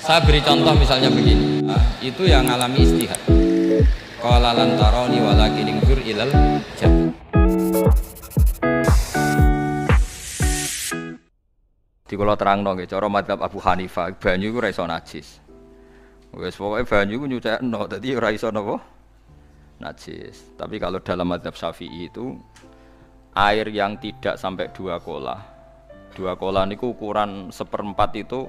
Saya beri contoh misalnya begini, itu yang alami istihad. Qala lan tarani walakin inzur ilal jannah. Di kula terangno nggih cara madzhab Abu Hanifah, banyu iku ora iso najis. Wis pokoke banyu iku nyucekno, dadi ora iso napa? Najis. Tapi kalau dalam madzhab Syafi'i itu air yang tidak sampai 2 kola. 2 kola niku ukuran 1/4 itu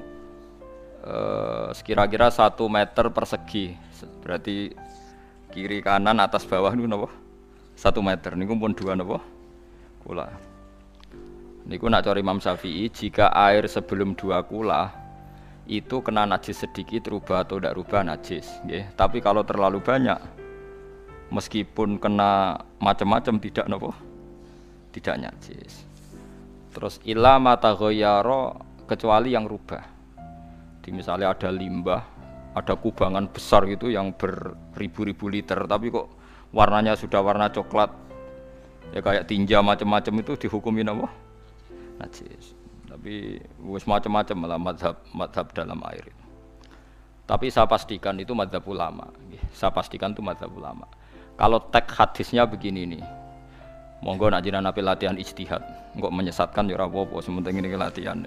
sekira-kira 1 meter persegi. Berarti kiri kanan atas bawah niku napa? 1 meter niku pun 2 napa? Kola. Niku nak cara Imam Syafi'i, jika air sebelum 2 kula itu kena najis sedikit, rubah atau tidak rubah najis, nggih. Tapi kalau terlalu banyak, meskipun kena macam-macam tidak nopo, tidak najis. Terus illa mata ghayyara, kecuali yang rubah. Di misalnya ada limbah, ada kubangan besar gitu yang beribu-ribu liter, tapi kok warnanya sudah warna coklat, ya kayak tinja macam-macam itu dihukumi nopo? Najis. Tapi wis macam-macam malah madhab dalam air itu. Tapi saya pastikan itu madhab ulama. Saya pastikan itu madhab ulama. Kalau teks hadisnya begini nih, monggo nak jinan api latihan ijtihad. Kok menyesatkan ya ora apa-apa, sementing ini latihan.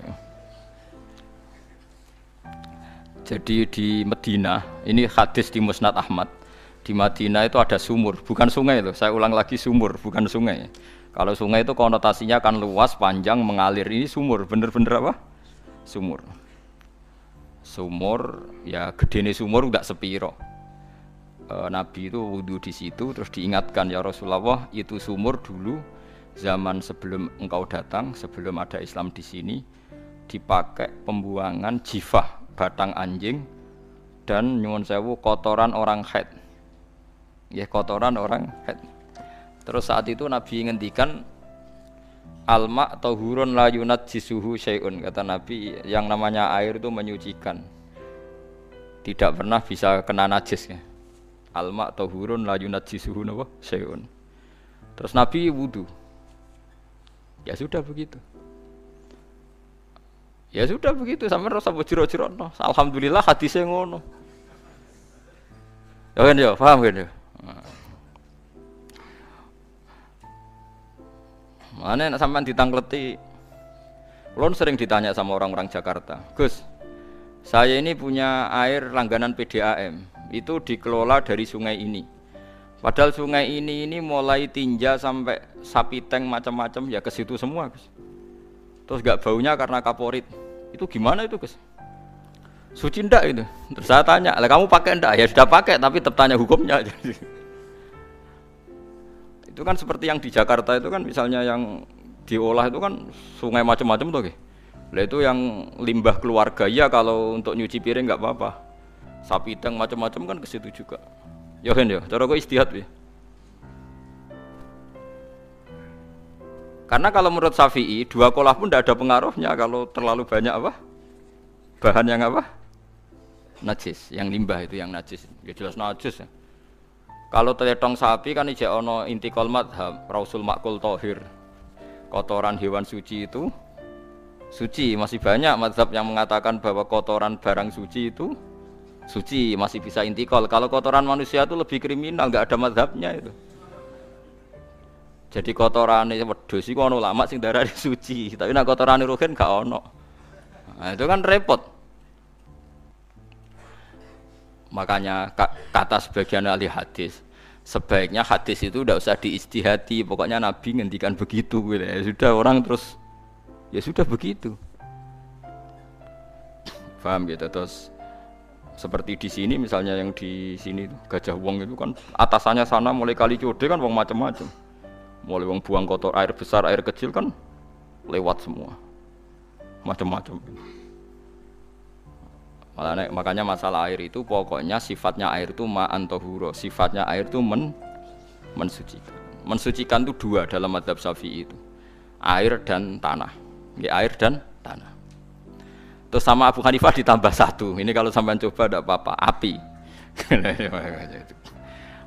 Jadi di Medina, ini hadis di Musnad Ahmad. Di Madinah itu ada sumur, bukan sungai loh. Saya ulang lagi, sumur, bukan sungai. Kalau sungai itu konotasinya kan luas, panjang, mengalir. Ini sumur, bener-bener apa? Sumur. Sumur, ya gedene sumur enggak sepiro. Nabi itu wudu di situ, terus diingatkan, ya Rasulullah, itu sumur dulu zaman sebelum engkau datang, sebelum ada Islam di sini, dipakai pembuangan jifah, batang anjing, dan nyuwun sewu kotoran orang haid. Ya kotoran orang haid. Terus saat itu Nabi ngendikan alma tahurun la yunajjisuhu syai'un, kata Nabi, yang namanya air itu menyucikan, tidak pernah bisa kena najis ya. Alma tahurun la yunajjisuhu syai'un. Terus Nabi wudu. Ya sudah begitu. Ya sudah begitu, sampai rasa bojiro-jiro. Alhamdulillah hadisnya ngono. Ya kan ya, paham kan ya? Mana nak sampean ditangkleti. Kulon sering ditanya sama orang-orang Jakarta, Gus, saya ini punya air langganan PDAM, itu dikelola dari sungai ini. Padahal sungai ini mulai tinja sampai sapi tank macam-macam ya ke situ semua, Gus. Terus gak baunya karena kaporit. Itu gimana itu, Gus? Suci ndak itu? Terus saya tanya, lah kamu pakai ndak? Ya sudah pakai, tapi tetap tanya hukumnya. Itu kan seperti yang di Jakarta itu kan, misalnya yang diolah itu kan sungai macam-macam tuh, lah itu yang limbah keluarga ya, kalau untuk nyuci piring nggak apa-apa. Sapi tank macam-macam kan ke situ juga. Ya kan ya, cara gue istihad ya. Karena kalau menurut Syafi'i 2 kolah pun tidak ada pengaruhnya kalau terlalu banyak apa? Bahan yang apa? Najis, yang limbah itu yang najis. Ya jelas najis ya. Kalau teletong sapi kan ijek ono intikal madhab, rausul makul tohir. Kotoran hewan suci itu suci, masih banyak madhab yang mengatakan bahwa kotoran barang suci itu suci, masih bisa intikal. Kalau kotoran manusia itu lebih kriminal, nggak ada madhabnya itu. Jadi kotoran wedhus iku ono ulama sing darani suci, tapi nek kotoran ruhin gak ono. Nah, itu kan repot. Makanya kata sebagian ahli hadis, sebaiknya hadis itu tidak usah diistihati, pokoknya Nabi ngendikan begitu gitu. Ya sudah, orang terus ya sudah begitu. Paham gitu. Terus seperti di sini misalnya, yang di sini Gajah Wong itu kan atasannya sana mulai kali code kan wong macam-macam. Mulai wong buang kotor, air besar, air kecil kan lewat semua. Macam-macam. Makanya masalah air itu pokoknya sifatnya air itu ma'an tahura, sifatnya air itu mensucikan. Mensucikan itu 2 dalam madzhab Syafi'i itu, air dan tanah. Ya, air dan tanah. Terus sama Abu Hanifah ditambah 1. Ini kalau sampean coba tidak apa-apa, api.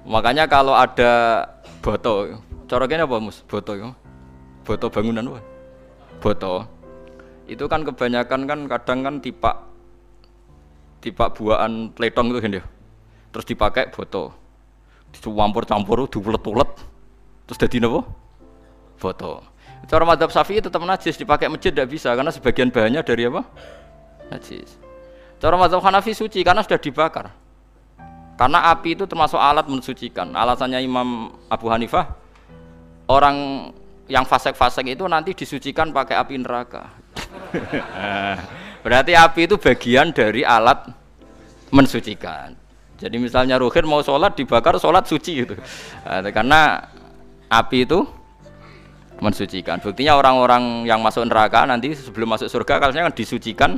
Makanya kalau ada boto, coroknya apa Mus? Boto ya? Boto bangunan apa? Boto. Itu kan kebanyakan kan kadang kan tipak tipak buahan pletong itu kan ya. Terus dipakai foto. Dicampur-campur diulet-ulet. Terus dadi napa? Foto. Cara madzhab Syafi'i tetap najis, dipakai masjid tidak bisa karena sebagian bahannya dari apa? Najis. Cara madzhab Hanafi suci karena sudah dibakar. Karena api itu termasuk alat mensucikan. Alasannya Imam Abu Hanifah, orang yang fasik-fasik itu nanti disucikan pakai api neraka. Berarti api itu bagian dari alat mensucikan. Jadi misalnya Ruhin mau sholat dibakar, sholat suci gitu. Karena api itu mensucikan. Buktinya orang-orang yang masuk neraka nanti sebelum masuk surga kalanya kan disucikan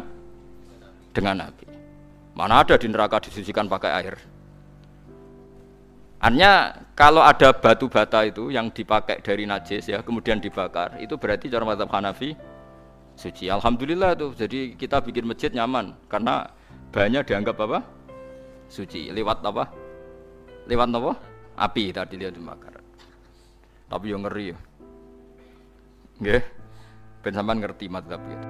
dengan api. Mana ada di neraka disucikan pakai air. Artinya kalau ada batu bata itu yang dipakai dari najis ya kemudian dibakar, itu berarti cara mazhab Hanafi suci. Alhamdulillah tuh. Jadi kita bikin masjid nyaman karena bahannya dianggap apa? Suci. Lewat apa? Lewat apa? Api tadi dia dibakar. Tapi yang ngeri ya. Nggih. Ben sampean ngerti mazhab gitu.